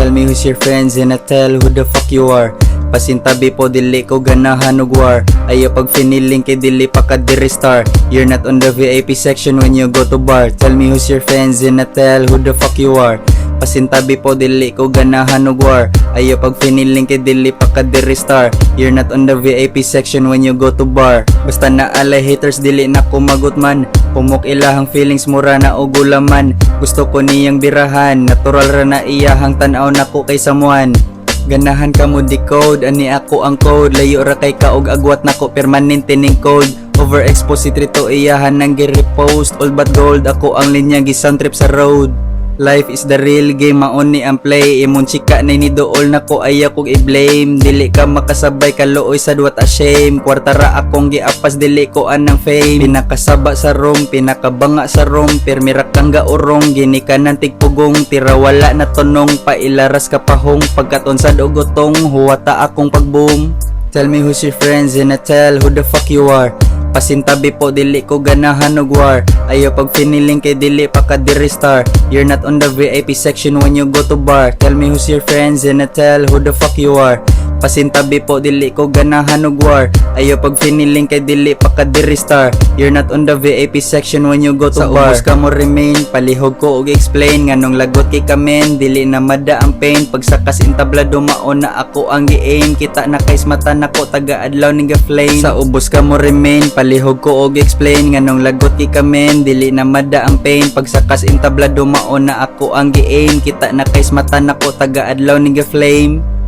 Tell me who's your friends and I tell who the fuck you are. Pasintabi po dili ko ganahan og war. Ayo pag finiling kay dili pa ka di-restar. You're not on the VIP section when you go to bar. Tell me who's your friends and I tell who the fuck you are. Pasintabi po dili ko ganahan og war. Ayo pag finiling kay dili pa ka di-restar. You're not on the VIP section when you go to bar. Basta na alay haters dili na ko magutman. Pumok ilahang feelings mura na og gulaman. Gusto ko niyang birahan, natural ra na iyahang tan-aw nako kay someone. Ganahan ka mo decode, ani ako ang code. Layo ra kay ka og agwat nako permanente ning code. Overexpose si Tretu iyahan nang gi-repost. All but gold ako ang linya gisound trip sa road. Life is the real game, mauni ang play. Imong chika na ni dool nako aya kog i-blame. Dili ka makasabay kaluoy sa duwat a shame. Kwarta ra akong giapas dili ko anang fame. Pinakasaba sa room, pinakabanga sa room. Permira kang gaurong, gini ka ng tigpugong. Tira wala na tonong, pailaras ka pahong. Pagkatunsad og gutong, huwata akong pagboom. Tell me who's your friends and I tell who the fuck you are. Pasintabi po dili ko ganahan og war. Ayo pag finiling kay dili pa ka di-restar. You're not on the VIP section when you go to bar. Tell me who's your friends and I tell who the fuck you are. Pasintabi po dili ko ganahan og war. Ayo pag finiling kay dili pa ka di-restar. You're not on the VIP section when you go to bar. Sa ubos ka mo remain, palihog ko og explain. Nganong lagot kay kamen, dili na mada ang pain. Pagsakas intablado maon na ako ang gi-aim. Kita na kay mata nako taga-adlaw ning ga-flame. Sa ubos ka mo remain, palihog ko og explain. Nganong lagot kay kamen, dili na mada ang pain. Pagsakas intablado maon na ako ang gi-aim. Kita na kay mata nako taga-adlaw ning ga-flame.